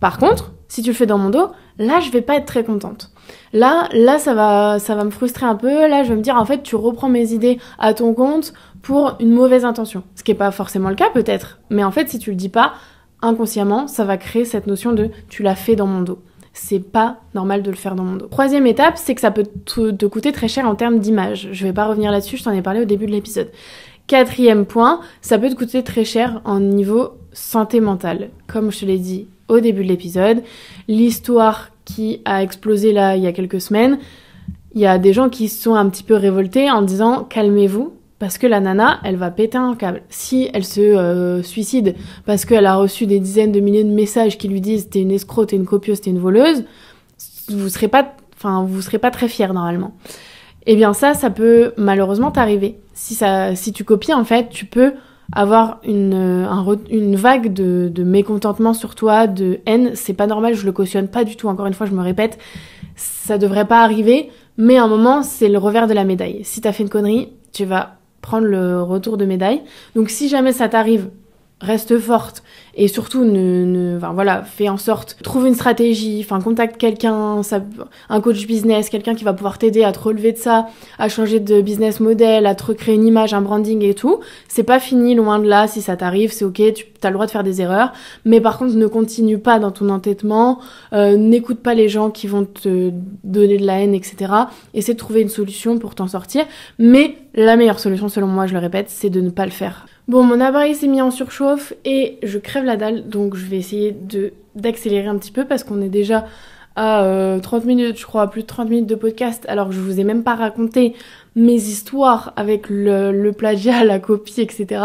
Par contre, si tu le fais dans mon dos, là, je vais pas être très contente. Là, ça va me frustrer un peu. Là, je vais me dire, en fait, tu reprends mes idées à ton compte pour une mauvaise intention. Ce qui est pas forcément le cas, peut-être. Mais en fait, si tu le dis pas, inconsciemment, ça va créer cette notion de tu l'as fait dans mon dos. C'est pas normal de le faire dans mon dos. Troisième étape, c'est que ça peut te coûter très cher en termes d'image. Je vais pas revenir là-dessus, je t'en ai parlé au début de l'épisode. Quatrième point, ça peut te coûter très cher en niveau santé mentale. Comme je te l'ai dit au début de l'épisode, l'histoire qui a explosé là il y a quelques semaines, il y a des gens qui se sont un petit peu révoltés en disant « calmez-vous » parce que la nana, elle va péter un câble. Si elle se suicide parce qu'elle a reçu des dizaines de milliers de messages qui lui disent « t'es une escroc, t'es une copieuse, t'es une voleuse », vous serez pas très fiers normalement. Eh bien ça peut malheureusement t'arriver. Si tu copies, en fait, tu peux avoir une vague de mécontentement sur toi, de haine. C'est pas normal, je le cautionne pas du tout. Encore une fois, je me répète, ça devrait pas arriver, mais à un moment, c'est le revers de la médaille. Si t'as fait une connerie, tu vas prendre le retour de médaille. Donc si jamais ça t'arrive, reste forte et surtout fais en sorte, trouve une stratégie, contacte quelqu'un, un coach business, quelqu'un qui va pouvoir t'aider à te relever de ça, à changer de business model, à te recréer une image, un branding et tout. C'est pas fini, loin de là. Si ça t'arrive, c'est ok, tu as le droit de faire des erreurs, mais par contre ne continue pas dans ton entêtement, n'écoute pas les gens qui vont te donner de la haine, etc. Essaie de trouver une solution pour t'en sortir, mais la meilleure solution selon moi, je le répète, c'est de ne pas le faire. Bon, mon appareil s'est mis en surchauffe et je crève la dalle, donc je vais essayer d'accélérer un petit peu parce qu'on est déjà à 30 minutes, je crois, plus de 30 minutes de podcast, alors que je vous ai même pas raconté mes histoires avec le plagiat, la copie, etc.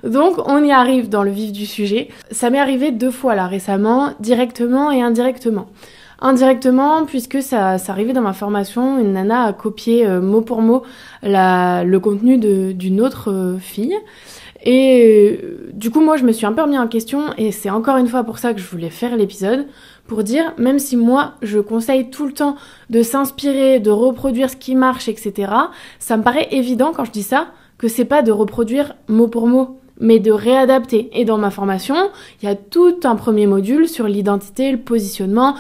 Donc on y arrive dans le vif du sujet. Ça m'est arrivé 2 fois là récemment, directement et indirectement. Indirectement, puisque ça arrivait dans ma formation, une nana a copié mot pour mot le contenu d'une autre fille. Et du coup, moi, je me suis un peu remis en question, et c'est encore une fois pour ça que je voulais faire l'épisode, pour dire, même si moi, je conseille tout le temps de s'inspirer, de reproduire ce qui marche, etc., ça me paraît évident quand je dis ça, que c'est pas de reproduire mot pour mot, mais de réadapter. Et dans ma formation, il y a tout un premier module sur l'identité, le positionnement,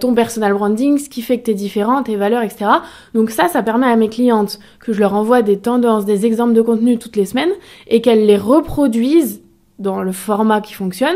ton personal branding, ce qui fait que t'es différent, tes valeurs, etc. Donc ça permet à mes clientes que je leur envoie des tendances, des exemples de contenu toutes les semaines et qu'elles les reproduisent dans le format qui fonctionne,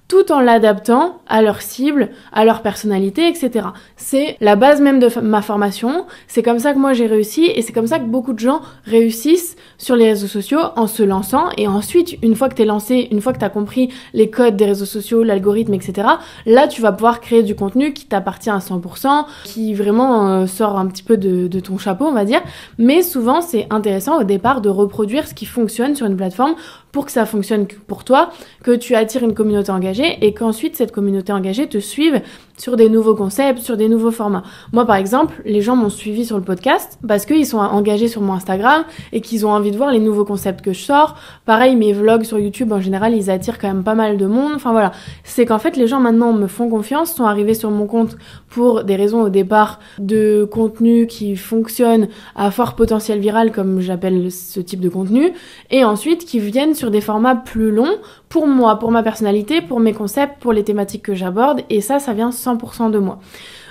tout en l'adaptant à leur cible, à leur personnalité, etc. C'est la base même de ma formation, c'est comme ça que moi j'ai réussi, et c'est comme ça que beaucoup de gens réussissent sur les réseaux sociaux en se lançant, et ensuite, une fois que t'es lancé, une fois que t'as compris les codes des réseaux sociaux, l'algorithme, etc., là tu vas pouvoir créer du contenu qui t'appartient à 100%, qui vraiment sort un petit peu de ton chapeau, on va dire, mais souvent c'est intéressant au départ de reproduire ce qui fonctionne sur une plateforme pour que ça fonctionne pour toi, que tu attires une communauté engagée et qu'ensuite cette communauté engagée te suive sur des nouveaux concepts, sur des nouveaux formats. Moi par exemple, les gens m'ont suivi sur le podcast parce qu'ils sont engagés sur mon Instagram et qu'ils ont envie de voir les nouveaux concepts que je sors. Pareil, mes vlogs sur YouTube en général, ils attirent quand même pas mal de monde. Enfin voilà, c'est qu'en fait les gens maintenant me font confiance, sont arrivés sur mon compte pour des raisons au départ de contenu qui fonctionne à fort potentiel viral, comme j'appelle ce type de contenu, et ensuite qui viennent sur des formats plus longs pour moi, pour ma personnalité, pour mes concepts, pour les thématiques que j'aborde, et ça vient 100% de moi.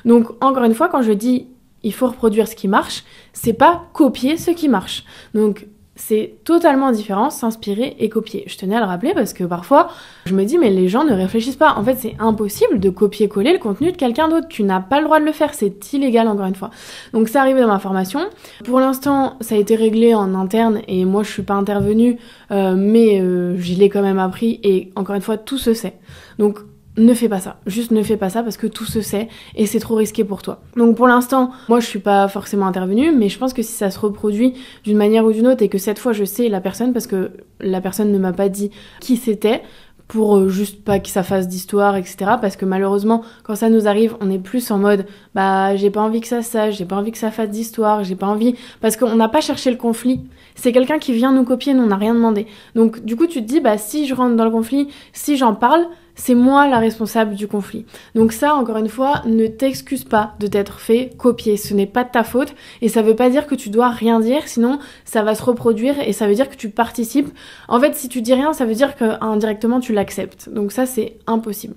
Donc encore une fois, quand je dis il faut reproduire ce qui marche, c'est pas copier ce qui marche. Donc c'est totalement différent, s'inspirer et copier. Je tenais à le rappeler parce que parfois, je me dis mais les gens ne réfléchissent pas. En fait, c'est impossible de copier-coller le contenu de quelqu'un d'autre. Tu n'as pas le droit de le faire, c'est illégal encore une fois. Donc ça arrive dans ma formation. Pour l'instant, ça a été réglé en interne et moi je suis pas intervenue, mais je l'ai quand même appris et encore une fois, tout se sait. Donc ne fais pas ça, juste ne fais pas ça parce que tout se sait et c'est trop risqué pour toi. Donc pour l'instant, moi je suis pas forcément intervenue, mais je pense que si ça se reproduit d'une manière ou d'une autre et que cette fois je sais la personne parce que la personne ne m'a pas dit qui c'était, pour juste pas que ça fasse d'histoire, etc. Parce que malheureusement, quand ça nous arrive, on est plus en mode j'ai pas envie que ça sache, j'ai pas envie que ça fasse d'histoire, j'ai pas envie... Parce qu'on n'a pas cherché le conflit. C'est quelqu'un qui vient nous copier, nous on n'a rien demandé. Donc du coup tu te dis, si je rentre dans le conflit, si j'en parle, c'est moi la responsable du conflit. Donc ça, encore une fois, ne t'excuse pas de t'être fait copier. Ce n'est pas de ta faute et ça veut pas dire que tu dois rien dire, sinon ça va se reproduire et ça veut dire que tu participes. En fait, si tu dis rien, ça veut dire que indirectement tu l'acceptes. Donc ça, c'est impossible.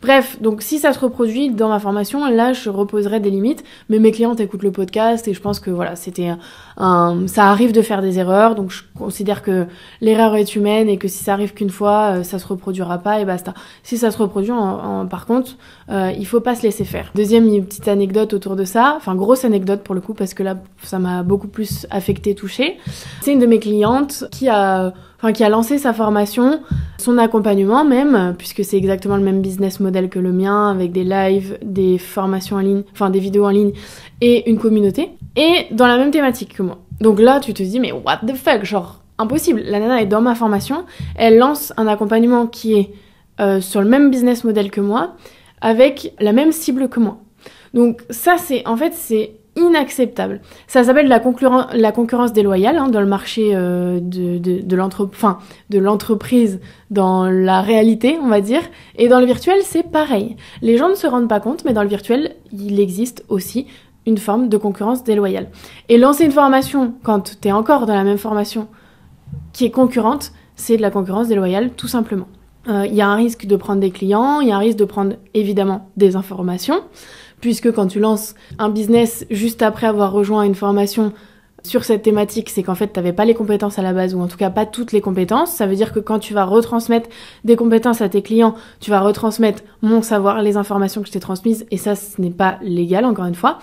Bref, donc si ça se reproduit dans ma formation, là, je reposerai des limites, mais mes clientes écoutent le podcast et je pense que voilà, ça arrive de faire des erreurs, donc je considère que l'erreur est humaine et que si ça arrive qu'une fois, ça se reproduira pas et basta. Si ça se reproduit, par contre, il faut pas se laisser faire. Deuxième petite anecdote autour de ça, enfin grosse anecdote pour le coup, parce que là, ça m'a beaucoup plus affectée, touchée. C'est une de mes clientes qui a lancé sa formation, son accompagnement même, puisque c'est exactement le même business model que le mien, avec des lives, des formations en ligne, enfin des vidéos en ligne et une communauté, et dans la même thématique que moi. Donc là, tu te dis, mais what the fuck, genre impossible. La nana est dans ma formation, elle lance un accompagnement qui est sur le même business model que moi, avec la même cible que moi. Donc ça, c'est inacceptable. Ça s'appelle la concurrence déloyale dans le marché de l'entreprise, dans la réalité, on va dire. Et dans le virtuel, c'est pareil. Les gens ne se rendent pas compte, mais dans le virtuel, il existe aussi une forme de concurrence déloyale. Et lancer une formation, quand t'es encore dans la même formation qui est concurrente, c'est de la concurrence déloyale, tout simplement. il y a un risque de prendre des clients, il y a un risque de prendre évidemment des informations, puisque quand tu lances un business juste après avoir rejoint une formation sur cette thématique, c'est qu'en fait, tu n'avais pas les compétences à la base, ou en tout cas pas toutes les compétences. Ça veut dire que quand tu vas retransmettre des compétences à tes clients, tu vas retransmettre mon savoir, les informations que je t'ai transmises, et ça, ce n'est pas légal, encore une fois.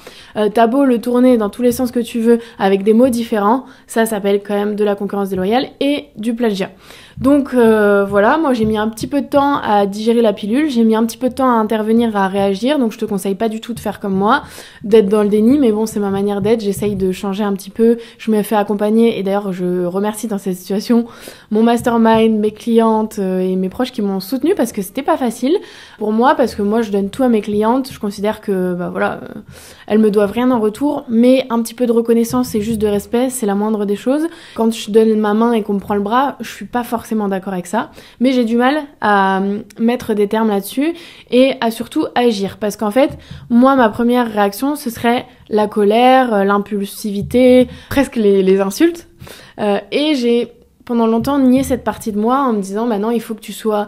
T'as beau le tourner dans tous les sens que tu veux, avec des mots différents, ça s'appelle quand même de la concurrence déloyale et du plagiat. Donc voilà, moi j'ai mis un petit peu de temps à digérer la pilule, j'ai mis un petit peu de temps à intervenir, à réagir, donc je te conseille pas du tout de faire comme moi, d'être dans le déni, mais bon, c'est ma manière d'être, j'essaye de changer un petit peu, je me fais accompagner, et d'ailleurs je remercie dans cette situation mon mastermind, mes clientes et mes proches qui m'ont soutenue, parce que c'était pas facile pour moi, parce que moi je donne tout à mes clientes, je considère que elles me doivent rien en retour, mais un petit peu de reconnaissance et juste de respect, c'est la moindre des choses. Quand je donne ma main et qu'on me prend le bras, je suis pas forcément d'accord avec ça, mais j'ai du mal à mettre des termes là-dessus et à surtout agir, parce qu'en fait, moi, ma première réaction, ce serait la colère, l'impulsivité, presque les insultes, et j'ai pendant longtemps nié cette partie de moi en me disant, bah non, il faut que tu sois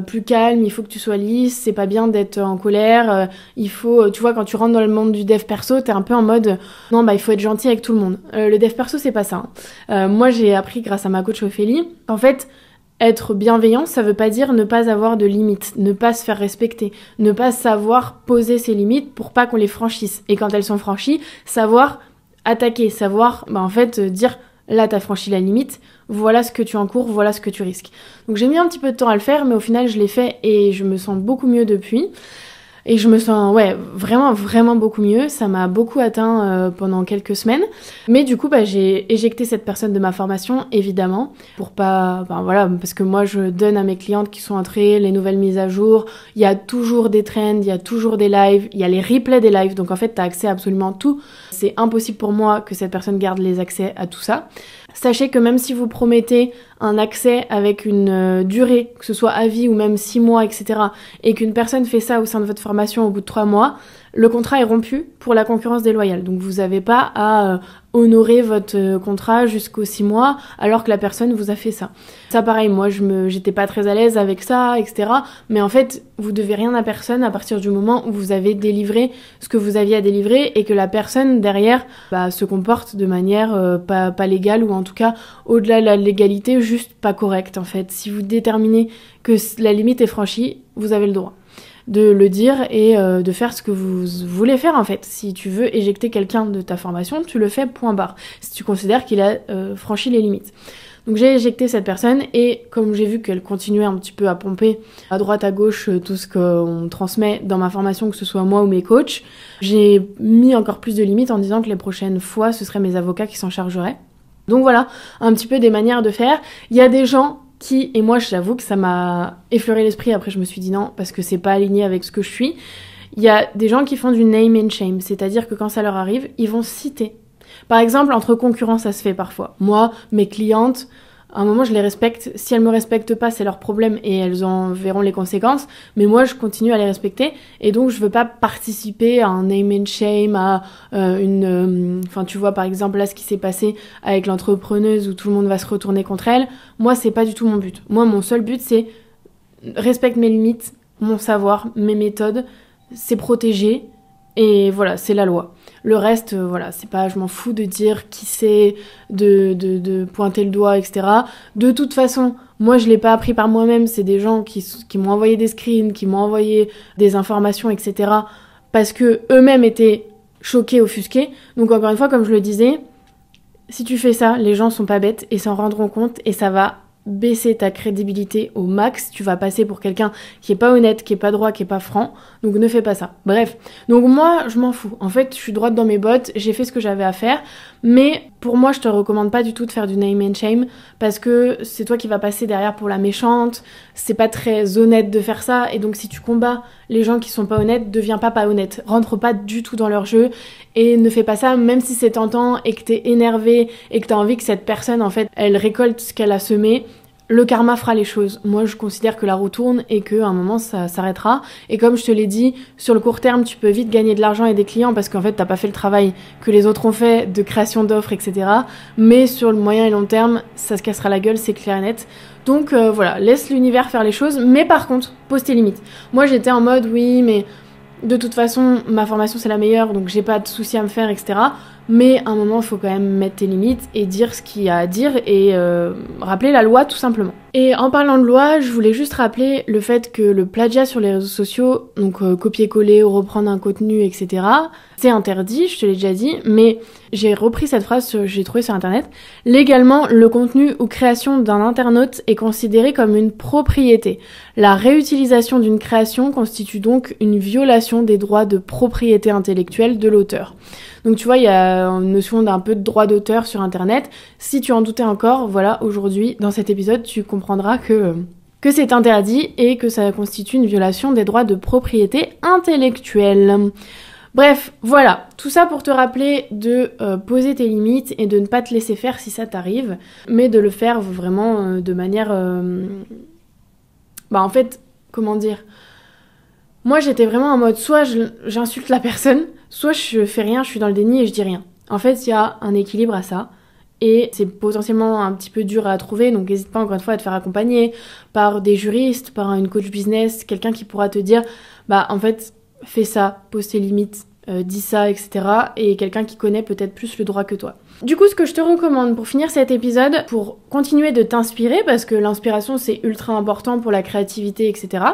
plus calme, il faut que tu sois lisse, c'est pas bien d'être en colère, il faut, tu vois, quand tu rentres dans le monde du dev perso, t'es un peu en mode, non, bah il faut être gentil avec tout le monde. Le dev perso, c'est pas ça. Moi, j'ai appris grâce à ma coach Ophélie, en fait, être bienveillant, ça veut pas dire ne pas avoir de limites, ne pas se faire respecter, ne pas savoir poser ses limites pour pas qu'on les franchisse. Et quand elles sont franchies, savoir attaquer, savoir, en fait, dire, là, t'as franchi la limite, voilà ce que tu encours, voilà ce que tu risques. Donc j'ai mis un petit peu de temps à le faire, mais au final, je l'ai fait et je me sens beaucoup mieux depuis. Et je me sens, vraiment, vraiment beaucoup mieux. Ça m'a beaucoup atteint pendant quelques semaines. Mais du coup, j'ai éjecté cette personne de ma formation, évidemment, pour pas, parce que moi, je donne à mes clientes qui sont entrées les nouvelles mises à jour. Il y a toujours des trends, il y a toujours des lives, il y a les replays des lives. Donc en fait, t'as accès à absolument tout. C'est impossible pour moi que cette personne garde les accès à tout ça. Sachez que même si vous promettez un accès avec une durée, que ce soit à vie ou même 6 mois, etc., et qu'une personne fait ça au sein de votre formation au bout de 3 mois, le contrat est rompu pour la concurrence déloyale. Donc vous n'avez pas à honorer votre contrat jusqu'aux 6 mois alors que la personne vous a fait ça. Ça pareil, moi j'étais pas très à l'aise avec ça, etc. Mais en fait, vous devez rien à personne à partir du moment où vous avez délivré ce que vous aviez à délivrer et que la personne derrière se comporte de manière pas légale, ou en tout cas au-delà de la légalité, juste pas correcte en fait. Si vous déterminez que la limite est franchie, vous avez le droit de le dire et de faire ce que vous voulez faire en fait. Si tu veux éjecter quelqu'un de ta formation, tu le fais, point barre. Si tu considères qu'il a franchi les limites. Donc j'ai éjecté cette personne et comme j'ai vu qu'elle continuait un petit peu à pomper à droite à gauche tout ce qu'on transmet dans ma formation, que ce soit moi ou mes coachs, j'ai mis encore plus de limites en disant que les prochaines fois, ce seraient mes avocats qui s'en chargeraient. Donc voilà, un petit peu des manières de faire. Il y a des gens et moi j'avoue que ça m'a effleuré l'esprit, après je me suis dit non, parce que c'est pas aligné avec ce que je suis. Il y a des gens qui font du name and shame, c'est-à-dire que quand ça leur arrive, ils vont citer. Par exemple, entre concurrents, ça se fait parfois. Moi, mes clientes, à un moment, je les respecte. Si elles me respectent pas, c'est leur problème et elles en verront les conséquences. Mais moi, je continue à les respecter et donc je veux pas participer à un name and shame, à tu vois, par exemple, là, ce qui s'est passé avec l'entrepreneuse où tout le monde va se retourner contre elle. Moi, c'est pas du tout mon but. Moi, mon seul but, c'est respecte mes limites, mon savoir, mes méthodes, c'est protéger. Et voilà, c'est la loi. Le reste, c'est pas, je m'en fous de dire qui c'est, de pointer le doigt, etc. De toute façon, moi je l'ai pas appris par moi-même, c'est des gens qui m'ont envoyé des screens, qui m'ont envoyé des informations, etc. Parce que eux-mêmes étaient choqués, offusqués. Donc encore une fois, comme je le disais, si tu fais ça, les gens sont pas bêtes et s'en rendront compte et ça va baisser ta crédibilité au max, tu vas passer pour quelqu'un qui est pas honnête, qui est pas droit, qui est pas franc, donc ne fais pas ça. Bref, donc moi je m'en fous, en fait je suis droite dans mes bottes, j'ai fait ce que j'avais à faire, mais pour moi je te recommande pas du tout de faire du name and shame, parce que c'est toi qui vas passer derrière pour la méchante, c'est pas très honnête de faire ça, et donc si tu combats les gens qui sont pas honnêtes, deviens pas honnête, rentre pas du tout dans leur jeu, et ne fais pas ça même si c'est tentant, et que t'es énervé, et que t'as envie que cette personne en fait, elle récolte ce qu'elle a semé. le karma fera les choses. Moi, je considère que la roue tourne et qu'à un moment, ça s'arrêtera. Et comme je te l'ai dit, sur le court terme, tu peux vite gagner de l'argent et des clients parce qu'en fait, t'as pas fait le travail que les autres ont fait de création d'offres, etc. Mais sur le moyen et long terme, ça se cassera la gueule, c'est clair et net. Donc voilà, laisse l'univers faire les choses. Mais par contre, pose tes limites. Moi, j'étais en mode, oui, mais de toute façon, ma formation, c'est la meilleure, donc j'ai pas de soucis à me faire, etc. Mais à un moment, il faut quand même mettre tes limites et dire ce qu'il y a à dire et rappeler la loi tout simplement. Et en parlant de loi, je voulais juste rappeler le fait que le plagiat sur les réseaux sociaux, donc copier-coller ou reprendre un contenu, etc., c'est interdit, je te l'ai déjà dit, mais j'ai repris cette phrase, j'ai trouvé sur internet. Légalement, le contenu ou création d'un internaute est considéré comme une propriété. La réutilisation d'une création constitue donc une violation des droits de propriété intellectuelle de l'auteur. Donc tu vois, il y a une notion d'un peu de droit d'auteur sur internet. Si tu en doutais encore, voilà, aujourd'hui, dans cet épisode, tu comprendras que c'est interdit et que ça constitue une violation des droits de propriété intellectuelle. Bref, voilà, tout ça pour te rappeler de poser tes limites et de ne pas te laisser faire si ça t'arrive, mais de le faire vraiment de manière... en fait, comment dire ? Moi, j'étais vraiment en mode, soit j'insulte la personne, soit je fais rien, je suis dans le déni et je dis rien. En fait, il y a un équilibre à ça. Et c'est potentiellement un petit peu dur à trouver, donc n'hésite pas encore une fois à te faire accompagner par des juristes, par une coach business, quelqu'un qui pourra te dire, en fait, fais ça, pose tes limites, dis ça, etc. Et quelqu'un qui connaît peut-être plus le droit que toi. Du coup, ce que je te recommande pour finir cet épisode, pour continuer de t'inspirer, parce que l'inspiration c'est ultra important pour la créativité, etc.,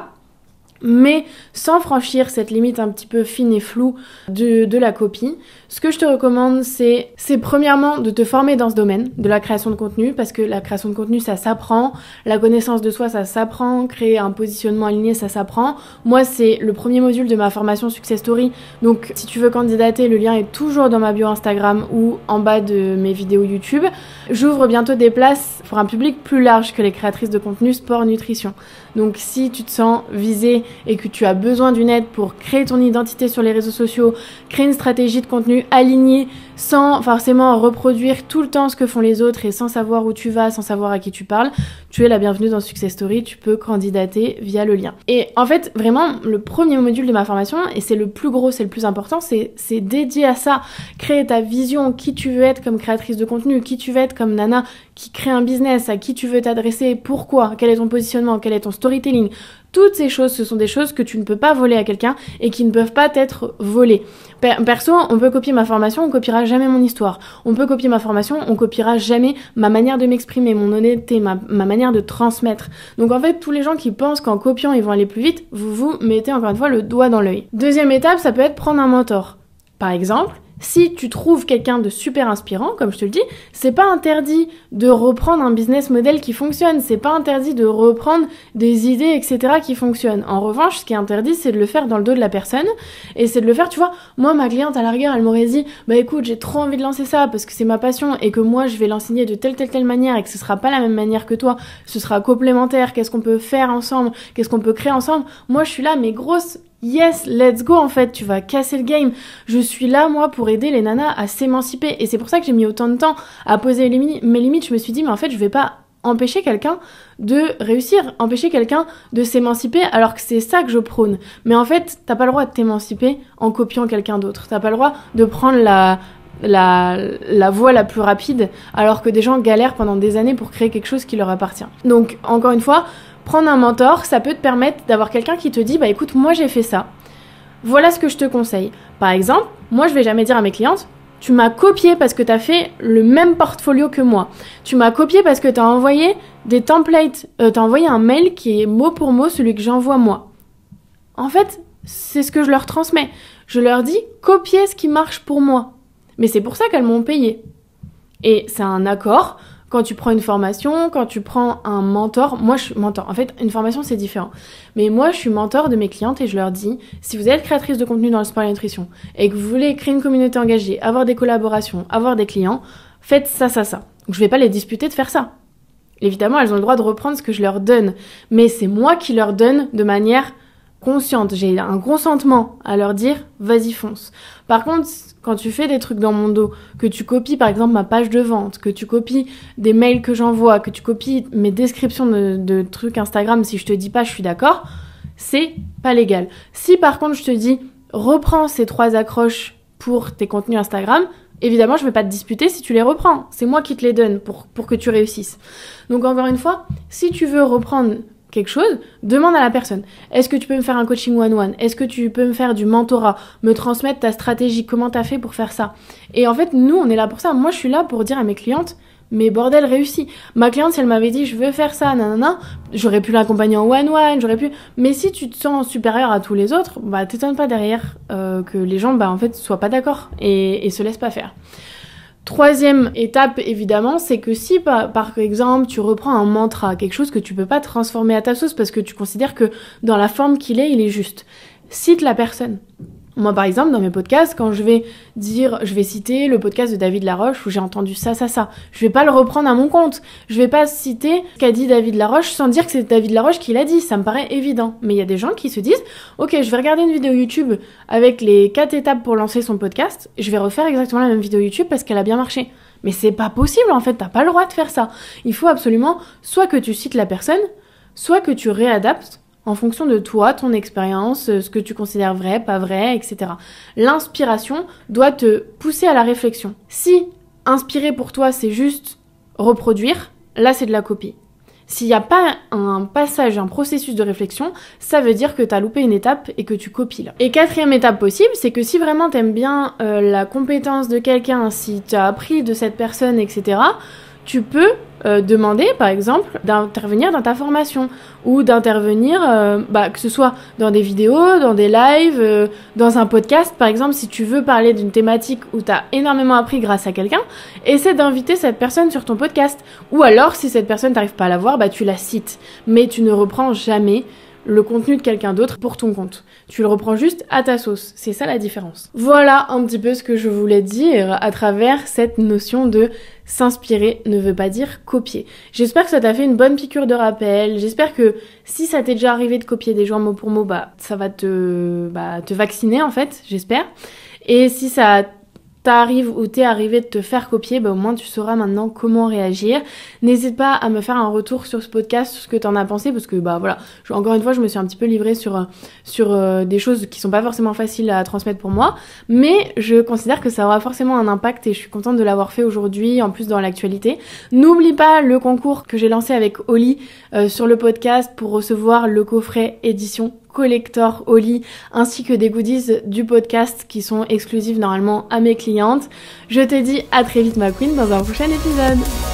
mais sans franchir cette limite un petit peu fine et floue de la copie, ce que je te recommande, c'est premièrement de te former dans ce domaine de la création de contenu, parce que la création de contenu, ça s'apprend, la connaissance de soi, ça s'apprend, créer un positionnement aligné, ça s'apprend. Moi, c'est le premier module de ma formation Success Story, donc si tu veux candidater, le lien est toujours dans ma bio Instagram ou en bas de mes vidéos YouTube. J'ouvre bientôt des places pour un public plus large que les créatrices de contenu sport, nutrition. Donc si tu te sens visée et que tu as besoin d'une aide pour créer ton identité sur les réseaux sociaux, créer une stratégie de contenu alignée sans forcément reproduire tout le temps ce que font les autres et sans savoir où tu vas, sans savoir à qui tu parles, tu es la bienvenue dans Success Story, tu peux candidater via le lien. Et en fait, vraiment, le premier module de ma formation, et c'est le plus gros, c'est le plus important, c'est dédié à ça. Créer ta vision, qui tu veux être comme créatrice de contenu, qui tu veux être comme nana qui crée un business, à qui tu veux t'adresser, pourquoi, quel est ton positionnement, quel est ton storytelling. Toutes ces choses, ce sont des choses que tu ne peux pas voler à quelqu'un et qui ne peuvent pas être volées. Perso, on peut copier ma formation, on copiera jamais mon histoire. On peut copier ma formation, on copiera jamais ma manière de m'exprimer, mon honnêteté, ma manière de transmettre. Donc en fait, tous les gens qui pensent qu'en copiant, ils vont aller plus vite, vous mettez encore une fois le doigt dans l'œil. Deuxième étape, ça peut être prendre un mentor. Par exemple, si tu trouves quelqu'un de super inspirant, comme je te le dis, c'est pas interdit de reprendre un business model qui fonctionne, c'est pas interdit de reprendre des idées, etc. qui fonctionnent. En revanche, ce qui est interdit, c'est de le faire dans le dos de la personne, et c'est de le faire, tu vois, moi, ma cliente, à la rigueur, elle m'aurait dit, écoute, j'ai trop envie de lancer ça, parce que c'est ma passion, et que moi, je vais l'enseigner de telle manière, et que ce sera pas la même manière que toi, ce sera complémentaire, qu'est-ce qu'on peut faire ensemble, qu'est-ce qu'on peut créer ensemble. Moi, je suis là, mais grosse... Yes, let's go en fait, tu vas casser le game. Je suis là moi pour aider les nanas à s'émanciper et c'est pour ça que j'ai mis autant de temps à poser mes limites. Je me suis dit mais en fait je vais pas empêcher quelqu'un de réussir, empêcher quelqu'un de s'émanciper alors que c'est ça que je prône. Mais en fait t'as pas le droit de t'émanciper en copiant quelqu'un d'autre. T'as pas le droit de prendre la voie la plus rapide alors que des gens galèrent pendant des années pour créer quelque chose qui leur appartient. Donc encore une fois, prendre un mentor, ça peut te permettre d'avoir quelqu'un qui te dit écoute, moi j'ai fait ça. Voilà ce que je te conseille. Par exemple, moi je vais jamais dire à mes clientes tu m'as copié parce que t'as fait le même portfolio que moi. Tu m'as copié parce que t'as envoyé des templates, t'as envoyé un mail qui est mot pour mot celui que j'envoie moi. En fait, c'est ce que je leur transmets. Je leur dis copier ce qui marche pour moi. Mais c'est pour ça qu'elles m'ont payé. Et c'est un accord. Quand tu prends une formation, quand tu prends un mentor, moi je suis mentor. En fait, une formation c'est différent. Mais moi je suis mentor de mes clientes et je leur dis, si vous êtes créatrice de contenu dans le sport et la nutrition et que vous voulez créer une communauté engagée, avoir des collaborations, avoir des clients, faites ça. Donc je vais pas les disputer de faire ça. Évidemment, elles ont le droit de reprendre ce que je leur donne. Mais c'est moi qui leur donne de manière consciente, j'ai un consentement à leur dire vas-y fonce. Par contre, quand tu fais des trucs dans mon dos, que tu copies par exemple ma page de vente, que tu copies des mails que j'envoie, que tu copies mes descriptions de trucs Instagram, si je te dis pas je suis d'accord, c'est pas légal. Si par contre je te dis reprends ces 3 accroches pour tes contenus Instagram, évidemment je vais pas te disputer si tu les reprends. C'est moi qui te les donne pour que tu réussisses. Donc encore une fois, si tu veux reprendre quelque chose, demande à la personne. Est-ce que tu peux me faire un coaching one-one? Est-ce que tu peux me faire du mentorat? Me transmettre ta stratégie? Comment t'as fait pour faire ça? Et en fait, nous, on est là pour ça. Moi, je suis là pour dire à mes clientes, mais bordel, réussi. Ma cliente, si elle m'avait dit, je veux faire ça, nanana, j'aurais pu l'accompagner en one-one, j'aurais pu... Mais si tu te sens supérieur à tous les autres, bah, t'étonnes pas derrière que les gens, bah, en fait, soient pas d'accord et se laissent pas faire. Troisième étape, évidemment, c'est que si, par exemple, tu reprends un mantra, quelque chose que tu peux pas transformer à ta sauce parce que tu considères que dans la forme qu'il est, il est juste, cite la personne. Moi, par exemple, dans mes podcasts, quand je vais citer le podcast de David Laroche où j'ai entendu ça. Je vais pas le reprendre à mon compte. Je vais pas citer ce qu'a dit David Laroche sans dire que c'est David Laroche qui l'a dit. Ça me paraît évident. Mais il y a des gens qui se disent, ok, je vais regarder une vidéo YouTube avec les 4 étapes pour lancer son podcast. Je vais refaire exactement la même vidéo YouTube parce qu'elle a bien marché. Mais c'est pas possible, en fait. T'as pas le droit de faire ça. Il faut absolument soit que tu cites la personne, soit que tu réadaptes en fonction de toi, ton expérience, ce que tu considères vrai, pas vrai, etc. L'inspiration doit te pousser à la réflexion. Si inspirer pour toi, c'est juste reproduire, là, c'est de la copie. S'il n'y a pas un passage, un processus de réflexion, ça veut dire que tu as loupé une étape et que tu copies là. Et 4e étape possible, c'est que si vraiment t'aimes bien la compétence de quelqu'un, si tu as appris de cette personne, etc., tu peux demander, par exemple, d'intervenir dans ta formation ou d'intervenir, que ce soit dans des vidéos, dans des lives, dans un podcast, par exemple, si tu veux parler d'une thématique où tu as énormément appris grâce à quelqu'un, essaie d'inviter cette personne sur ton podcast. Ou alors, si cette personne t'arrive pas à la voir, tu la cites. Mais tu ne reprends jamais le contenu de quelqu'un d'autre pour ton compte. Tu le reprends juste à ta sauce. C'est ça la différence. Voilà un petit peu ce que je voulais dire à travers cette notion de s'inspirer ne veut pas dire copier. J'espère que ça t'a fait une bonne piqûre de rappel. J'espère que si ça t'est déjà arrivé de copier des gens mot pour mot, ça va te vacciner en fait, j'espère. Et si ça t'arrive ou t'es arrivé de te faire copier, au moins tu sauras maintenant comment réagir. N'hésite pas à me faire un retour sur ce podcast, sur ce que t'en as pensé, parce que voilà, encore une fois, je me suis un petit peu livrée sur des choses qui sont pas forcément faciles à transmettre pour moi, mais je considère que ça aura forcément un impact et je suis contente de l'avoir fait aujourd'hui, en plus dans l'actualité. N'oublie pas le concours que j'ai lancé avec Oli sur le podcast pour recevoir le coffret édition collector Oli ainsi que des goodies du podcast qui sont exclusifs normalement à mes clientes. Je te dis à très vite ma queen dans un prochain épisode.